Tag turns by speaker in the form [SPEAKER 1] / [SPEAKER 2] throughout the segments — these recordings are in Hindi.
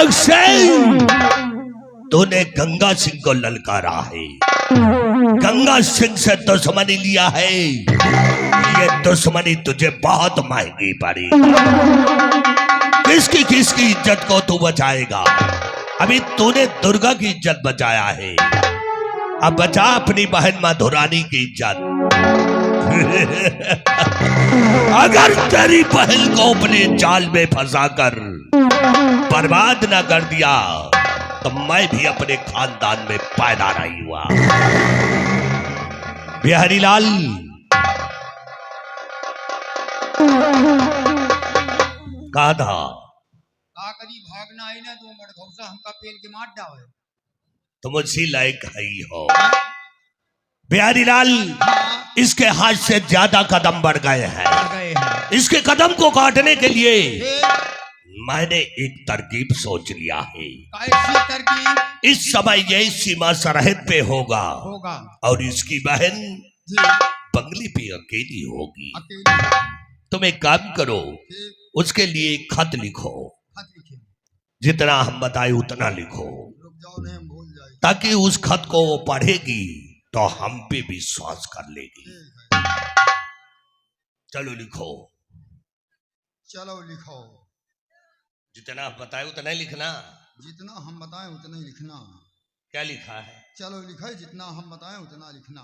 [SPEAKER 1] बाग सिंह, तूने गंगा सिंह को ललकारा है, गंगा सिंह से दुश्मनी लिया है, ये दुश्मनी तुझे बहुत महंगी पड़ी। किसकी किसकी इज्जत को तू बचाएगा? अभी तूने दुर्गा की इज्जत बचाया है, अब बचा अपनी बहन मधुरानी की इज्जत। अगर तेरी बहन को अपने जाल में फंसाकर बर्बाद ना कर दिया तो मैं भी अपने खानदान में पैदा नहीं हुआ। बिहारी लाल, कहा था
[SPEAKER 2] करी भागना आई ना तो मड़घौसा हमका पेल के मार डावे।
[SPEAKER 1] तुम उसी लायक ही हो बिहारी लाल। इसके हाथ से ज्यादा कदम बढ़ गए हैं। इसके कदम को काटने के लिए मैंने एक तरकीब सोच लिया है।
[SPEAKER 2] कैसी तरकीब?
[SPEAKER 1] इस समय ये सीमा सरहद पे होगा और इसकी बहन बंगले पे अकेली होगी। तुम एक काम करो, उसके लिए एक खत लिखो, जितना हम बताए उतना लिखो, ताकि उस खत को वो पढ़ेगी तो हम पे विश्वास कर लेगी। चलो लिखो।
[SPEAKER 2] चलो लिखो।
[SPEAKER 1] जितना आप बताए उतना ही लिखना।
[SPEAKER 2] जितना हम बताएं उतना ही लिखना।
[SPEAKER 1] क्या लिखा है?
[SPEAKER 2] चलो लिखा है, जितना हम बताएं उतना लिखना।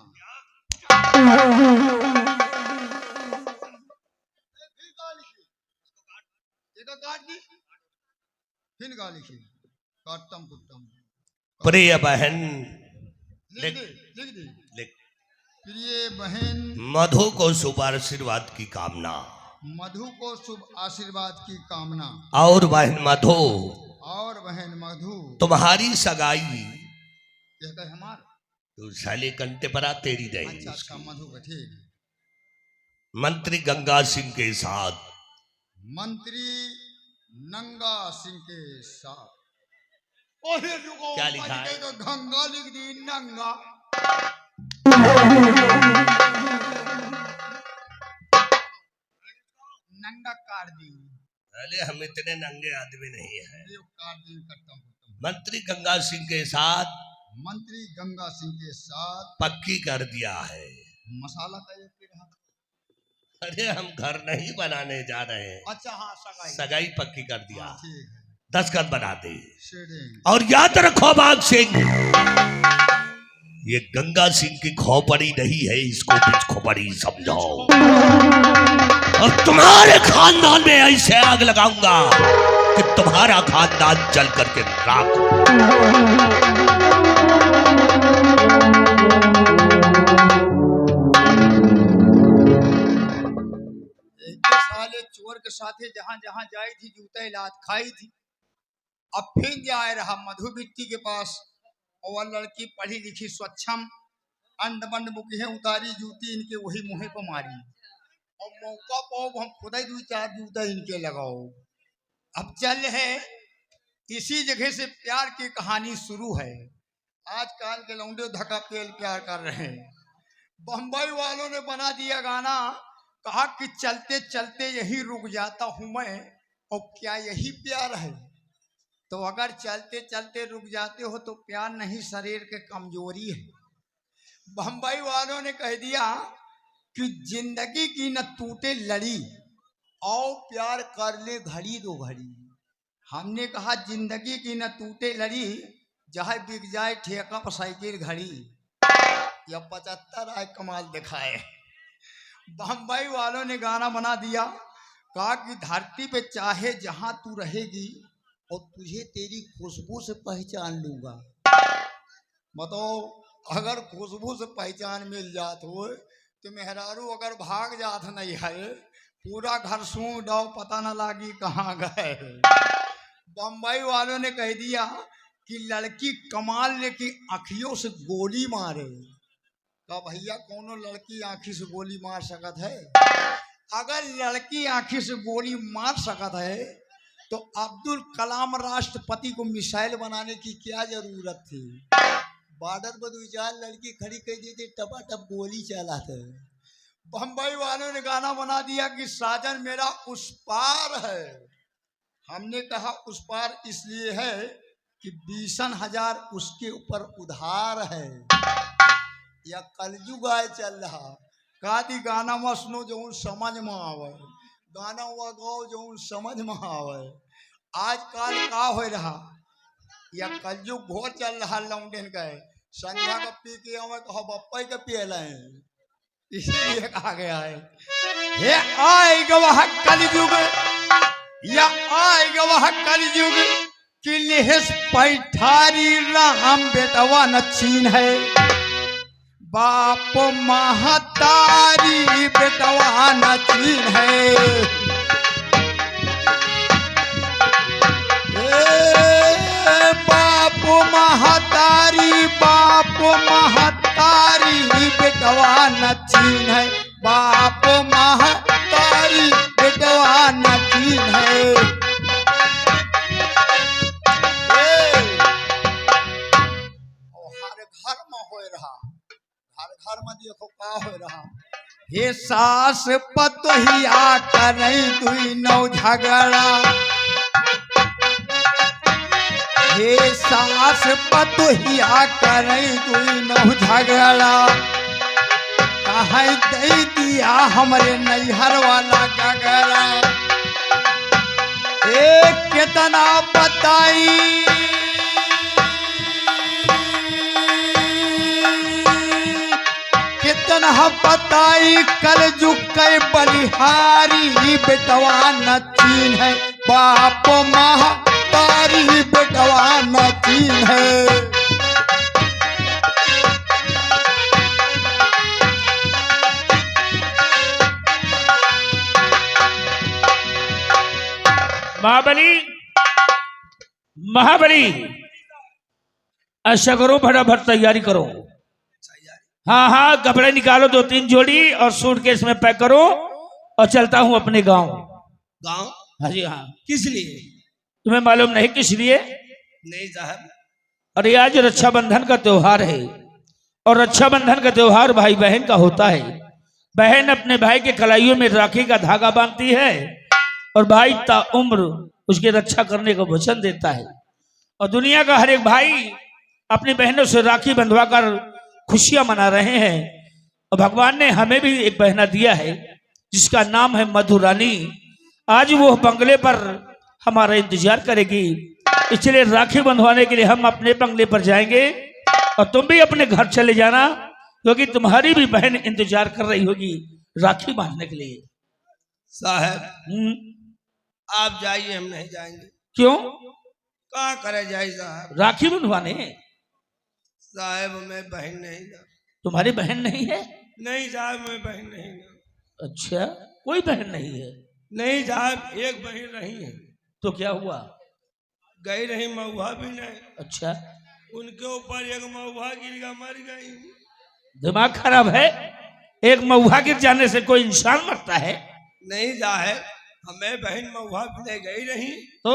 [SPEAKER 2] काटम कुटम।
[SPEAKER 1] प्रिय बहन,
[SPEAKER 2] लिख
[SPEAKER 1] लिख।
[SPEAKER 2] प्रिय बहन,
[SPEAKER 1] मधु को शुभ आशीर्वाद की कामना।
[SPEAKER 2] मधु को शुभ आशीर्वाद की कामना।
[SPEAKER 1] और बहन मधु,
[SPEAKER 2] और बहन मधु,
[SPEAKER 1] तुम्हारी सगाई
[SPEAKER 2] कहता है हमार
[SPEAKER 1] तो साले कंटे पर आ तेरी रहेगी।
[SPEAKER 2] अच्छा मधु का ठीक।
[SPEAKER 1] मंत्री गंगा सिंह के साथ,
[SPEAKER 2] मंत्री नंगा सिंह के साथ।
[SPEAKER 1] क्या लिखा है?
[SPEAKER 2] तो गंगा लिख दी, नंगा। नंगा काट दी।
[SPEAKER 1] अरे हम इतने नंगे आदमी नहीं है।
[SPEAKER 2] काट दी करता हूँ।
[SPEAKER 1] मंत्री गंगा सिंह के साथ,
[SPEAKER 2] मंत्री गंगा सिंह के साथ
[SPEAKER 1] पक्की कर दिया है।
[SPEAKER 2] मसाला का एक रहा।
[SPEAKER 1] अरे हम घर नहीं बनाने जा रहे हैं।
[SPEAKER 2] अच्छा हाँ,
[SPEAKER 1] सगाई पक्की कर दिया।
[SPEAKER 2] हाँ, ठीक है।
[SPEAKER 1] दस्तखत बना दे। और याद रखो बाग सिंह, ये गंगा सिंह की खोपड़ी नहीं है, इसको बीच खोपड़ी समझाओ। और तुम्हारे खानदान में ऐसे आग लगाऊंगा कि तुम्हारा खानदान जल करके राख हो।
[SPEAKER 2] चोर के साथे जहां जहां जाई थी जूते लात खाई थी। अब फिर जाए रहा मधु बिट्टी के पास, और वह लड़की पढ़ी लिखी स्वच्छम, अंड बंड मुखी है, उतारी जूती इनके वही मुहे को मारी, और मौका पाओ हम खुदा ही 2-4 जूता इनके लगाओ। अब चल है इसी जगह से प्यार की कहानी शुरू है। आजकल के लौंडे धक्का पेल प्यार कर रहे हैं। बम्बई वालों ने बना दिया गाना, कहा कि चलते चलते यही रुक जाता हूं मैं, और क्या यही प्यार है? तो अगर चलते चलते रुक जाते हो तो प्यार नहीं, शरीर के कमजोरी है। बम्बई वालों ने कह दिया कि जिंदगी की न टूटे लड़ी, आओ प्यार कर ले घड़ी दो घड़ी। हमने कहा जिंदगी की न टूटे लड़ी, जहाँ बिक जाए ठेका पर साइकिल घड़ी, या 75 आए कमाल दिखाए। बम्बई वालों ने गाना बना दिया, कहा कि धरती पे चाहे जहां तू रहेगी, और तुझे तेरी खुशबू से पहचान लूंगा। बताओ, अगर खुशबू से पहचान मिल जात हो तो मेहरारू अगर भाग जात नहीं है, पूरा घर सूंघ डाओ, पता न लागी कहाँ गए। बम्बई वालों ने कह दिया कि लड़की कमाल लेके आँखियों से गोली मारे। का भैया कोनो लड़की आँखी से गोली मार सकत है? अगर लड़की आँखी से गोली मार सकत है तो अब्दुल कलाम राष्ट्रपति को मिसाइल बनाने की क्या जरूरत थी? बॉर्डर पर 2-4 लड़की खड़ी कर दी थी, टपाटप गोली चलाते। बम्बई वालों ने गाना बना दिया कि साजन मेरा उस पार है, हमने कहा उस पार इसलिए है कि 20,000 उसके ऊपर उधार है, या कलयुग आए चल रहा। कादी गाना में सुनो जो समझ में आवे, गाना हुआ गाओ जो समझ में आवे। आजकल का हो रहा, या कलयुग घोर चल रहा लौंडेन का है, संध्या का पी के आवे कहो बप्पा के पिए लाए, इसलिए कहा गया है हे आएगा वह कलयुग, या आएगा वह कलयुग कि लेहस पैठारी राम बेटवा न चीन है, बाप महतारी बेटवा न चीन है। बाप महतारी बेटवा न चीन है, बाप महतारी बेटवा न चीन है। घर में हो रहा, घर में देखो का हो रहा, हे सास पतोहिया करे दुई नौ झगड़ा, हे सास पतोहिया करे दुई नौ झगड़ा, कहे दे दिया हमरे नैहर वाला गगरा। एक कितना बताई कितना बताई कलयुग के बलिहारी बेटवा न चीन है, बाप महतारी बेटवा न चीन है।
[SPEAKER 3] महाबली महाबली ऐसा करो, फटाफट तैयारी करो। हाँ हाँ, कपड़े निकालो 2-3 जोड़ी और सूटकेस में पैक करो और चलता हूँ अपने गांव।
[SPEAKER 1] गांव?
[SPEAKER 3] हाँ जी हाँ।
[SPEAKER 1] किस लिए?
[SPEAKER 3] तुम्हें मालूम नहीं किस लिए?
[SPEAKER 1] नहीं साहब।
[SPEAKER 3] अरे आज रक्षाबंधन का त्योहार है, और रक्षाबंधन का त्योहार भाई बहन का होता है। बहन अपने भाई के कलाइयों में राखी का धागा बांधती है, और भाई ताउम्र उसकी रक्षा करने का वचन देता है। और दुनिया का हर एक भाई अपनी बहनों से राखी बंधवा कर खुशियां मना रहे हैं। और भगवान ने हमें भी एक बहना दिया है जिसका नाम है मधुरानी। आज वो बंगले पर हमारा इंतजार करेगी, इसलिए राखी बंधवाने के लिए हम अपने बंगले पर जाएंगे, और तुम भी अपने घर चले जाना, क्योंकि तुम्हारी भी बहन इंतजार कर रही होगी राखी बांधने के लिए।
[SPEAKER 1] साहब आप जाइए, हम नहीं जाएंगे।
[SPEAKER 3] क्यों?
[SPEAKER 1] कहाँ करे जाए साहब?
[SPEAKER 3] राखी बंधवाने?
[SPEAKER 1] साहब मैं बहन नहीं ना।
[SPEAKER 3] तुम्हारी बहन नहीं है?
[SPEAKER 1] नहीं साहब मैं बहन नहीं ना।
[SPEAKER 3] अच्छा, कोई बहन नहीं है?
[SPEAKER 1] नहीं साहब, एक बहन रही है।
[SPEAKER 3] तो क्या हुआ?
[SPEAKER 1] गई रही महुआ भी नहीं।
[SPEAKER 3] अच्छा,
[SPEAKER 1] उनके ऊपर एक महुआ गिर गया, मर गई।
[SPEAKER 3] दिमाग खराब है? एक महुआ गिर जाने से कोई इंसान मरता है?
[SPEAKER 1] नहीं साहब, हमें बहन महुआ भी नहीं गई रही
[SPEAKER 3] तो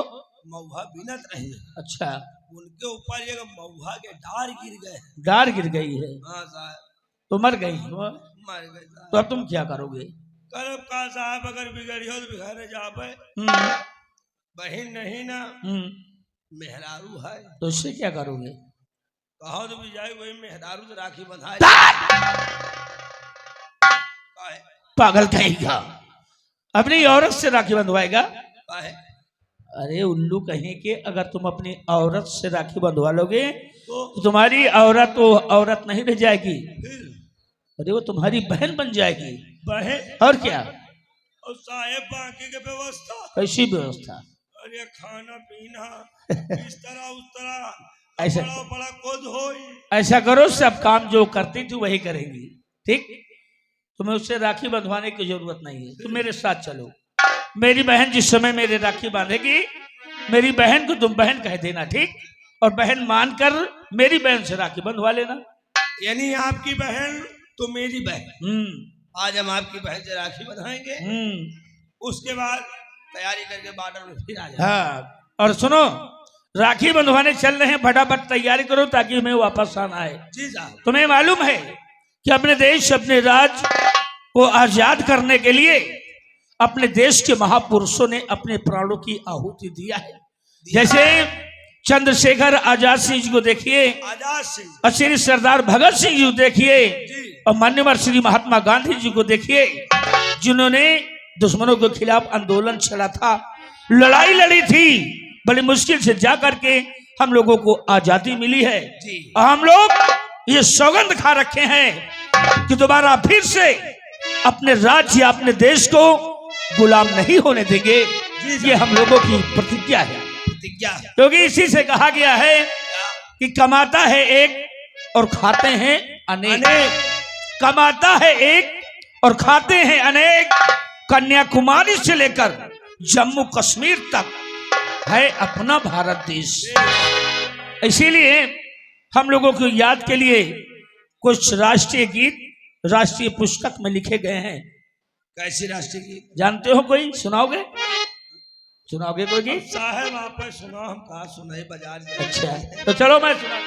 [SPEAKER 1] महुआ बिनत रही।
[SPEAKER 3] अच्छा,
[SPEAKER 1] उनके ऊपर एक महुआ के डार गिर गए।
[SPEAKER 3] डार गिर गई है?
[SPEAKER 1] हाँ साहब।
[SPEAKER 3] तो मर गई?
[SPEAKER 1] मर गई साहब।
[SPEAKER 3] तो अब तुम क्या करोगे?
[SPEAKER 1] करब का साहब, अगर बिगड़ी हो तो बिगाड़े जावे। बहन नहीं ना, मेहरारू है।
[SPEAKER 3] तो उससे क्या करोगे?
[SPEAKER 1] कहो तो भी जाए, वही मेहरारू तो राखी बंधाए।
[SPEAKER 3] पागल कहेगा, अपनी औरत से राखी बंधवाएगा? अरे उल्लू कहीं के, अगर तुम अपनी औरत से राखी बंधवा लोगे तो तुम्हारी औरत वो औरत नहीं रह जाएगी, अरे वो तुम्हारी बहन बन जाएगी।
[SPEAKER 1] बहन?
[SPEAKER 3] और क्या?
[SPEAKER 1] और साहेब बाकी के व्यवस्था?
[SPEAKER 3] कैसी व्यवस्था?
[SPEAKER 1] अरे खाना पीना इस तरह उस तरह,
[SPEAKER 3] ऐसा
[SPEAKER 1] बड़ा कुछ हो।
[SPEAKER 3] ऐसा करो, सब काम जो करती थी वही करेंगी, ठीक? तुम्हें उससे राखी बंधवाने की जरूरत नहीं है, तुम मेरे साथ चलो। मेरी बहन जिस समय मेरे राखी बांधेगी, मेरी बहन को तुम बहन कह देना, ठीक? और बहन मानकर मेरी बहन से राखी बंधवा लेना।
[SPEAKER 1] यानी आपकी बहन तो मेरी बहन। आज हम आपकी बहन से राखी बंधाएंगे, उसके बाद तैयारी करके बॉर्डर में फिर आ जाएंगे।
[SPEAKER 3] हाँ, और सुनो, राखी बंधवाने चल रहे हैं, फटाफट तैयारी करो ताकि हमें वापस आना है।
[SPEAKER 1] जी साहब।
[SPEAKER 3] तुम्हें मालूम है कि अपने देश, अपने राज्य को आजाद करने के लिए अपने देश के महापुरुषों ने अपने प्राणों की आहुति दिया है। जैसे चंद्रशेखर आजाद सिंह जी को देखिए,
[SPEAKER 1] आजाद सिंह,
[SPEAKER 3] और श्री सरदार भगत सिंह जी को देखिए, और मान्यवर श्री महात्मा गांधी जी को देखिए, जिन्होंने दुश्मनों के खिलाफ आंदोलन छेड़ा था, लड़ाई लड़ी थी, बड़ी मुश्किल से जा करके हम लोगों को आजादी मिली है। और हम लोग ये सौगंध खा रखे हैं कि दोबारा फिर से अपने राज्य, अपने देश को गुलाम नहीं होने देंगे। ये हम लोगों की प्रतिज्ञा है, क्योंकि इसी से कहा गया है कि कमाता है एक और खाते हैं अनेक। कमाता है एक और खाते हैं अनेक। कन्याकुमारी से लेकर जम्मू कश्मीर तक है अपना भारत देश। इसीलिए हम लोगों को याद के लिए कुछ राष्ट्रीय गीत राष्ट्रीय पुस्तक में लिखे गए हैं।
[SPEAKER 1] कैसी राष्ट्रीय गीत
[SPEAKER 3] जानते हो? कोई सुनाओगे? सुनाओगे कोई गीत?
[SPEAKER 1] साहब आप सुनाओ, हम कहा सुनाए बाजार।
[SPEAKER 3] अच्छा तो चलो मैं सुनाता हूं।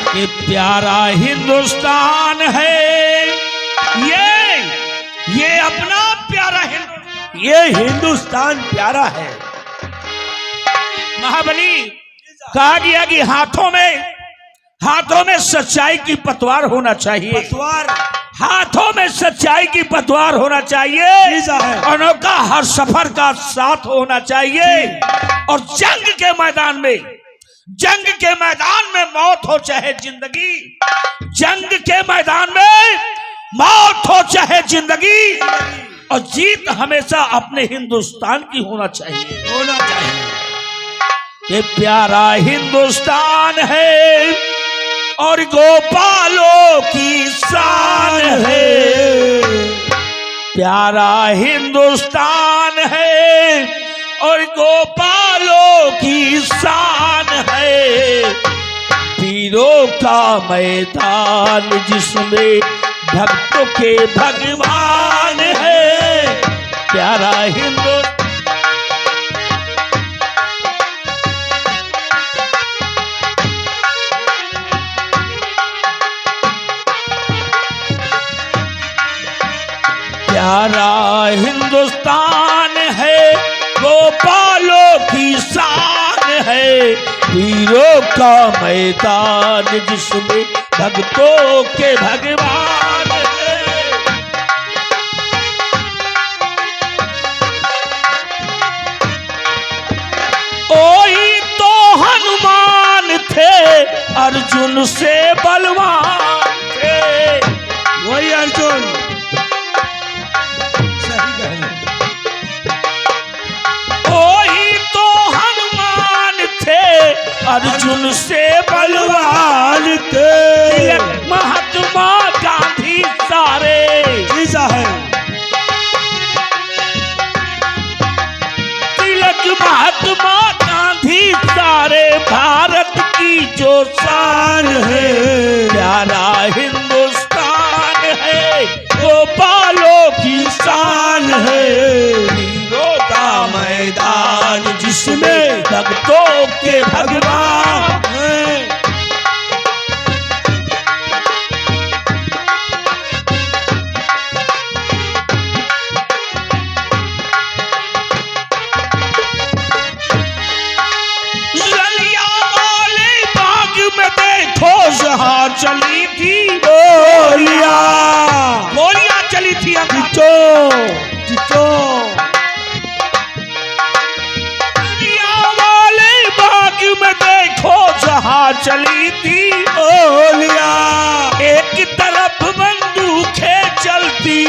[SPEAKER 3] कि प्यारा हिंदुस्तान है ये अपना प्यारा हिंदुस्तान, ये हिंदुस्तान प्यारा है। महाबली कहा गया कि हाथों में सच्चाई की पतवार होना चाहिए।
[SPEAKER 1] पतवार,
[SPEAKER 3] हाथों में सच्चाई की पतवार होना चाहिए। अनोखा हर सफर का साथ होना चाहिए। और जंग के मैदान में मौत हो चाहे जिंदगी, जंग के मैदान में मौत हो चाहे जिंदगी, और जीत हमेशा अपने हिंदुस्तान की होना चाहिए। ये प्यारा हिंदुस्तान है और गोपालों की शान है। प्यारा हिंदुस्तान है और गोपालों की शान है। पीरों का मैदान जिसमें भक्तों के भगवान है। प्यारा हिंदुस्तान, प्यारा हिंदुस्तान है, गोपालों की शान है। वीरों का मैदान जिसमें भक्तों के भगवान है। ओही तो हनुमान थे, अर्जुन से बलवान थे।
[SPEAKER 1] वही अर्जुन,
[SPEAKER 3] अर्जुन से बलवान थे। महात्मा गांधी सारे तिलक, महात्मा गांधी सारे भारत की जो शान है। प्यारा हिंदुस्तान है, गोपालों की शान है। वीरों का मैदान जिसमें भक्तों के भगवान हैं। जलियांवाले बाग में देखो जहां चली थी गोलियां, गोलियां चली थी टिटो। में देखो जहां चली थी गोलियां। एक तरफ बंदूकें चलती,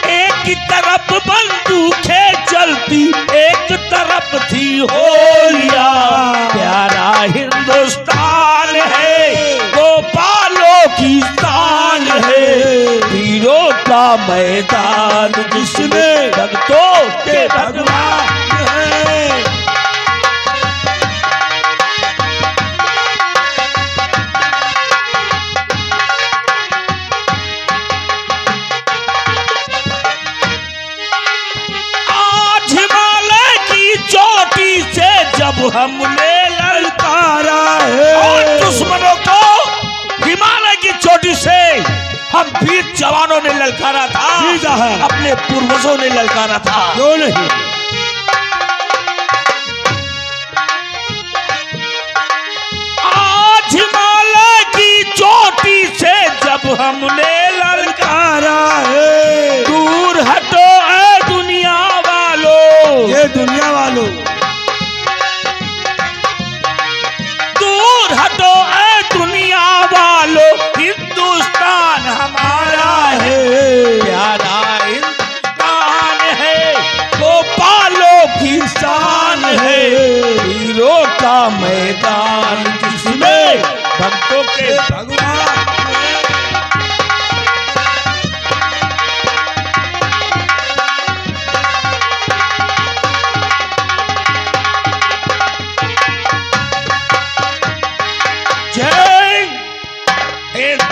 [SPEAKER 3] एक तरफ बंदूकें चलती, एक तरफ थी होलियां। प्यारा हिंदुस्तान है, गोपालों की शान है। वीरों का मैदान जिसमें भक्तों के भगवान है। आज हिमालय की चोटी से जब हमने ललकारा है, वीर जवानों ने ललकारा था,
[SPEAKER 4] जी साहब।
[SPEAKER 3] अपने पूर्वजों ने ललकारा था।
[SPEAKER 4] क्यों नहीं?
[SPEAKER 3] आज हिमालय की चोटी से जब हमने ललकारा
[SPEAKER 4] है
[SPEAKER 3] दूर हटो ऐ दुनिया वालों,
[SPEAKER 4] ये दुनिया वालों,
[SPEAKER 3] दूर हटो ऐ दुनिया वालों, हिंदुस्तान हमारा है, प्यारा हिंदुस्तान है, गोपालों की शान है, वीरों का मैदान जिसमें भक्तों के भगवान। जय हिंद।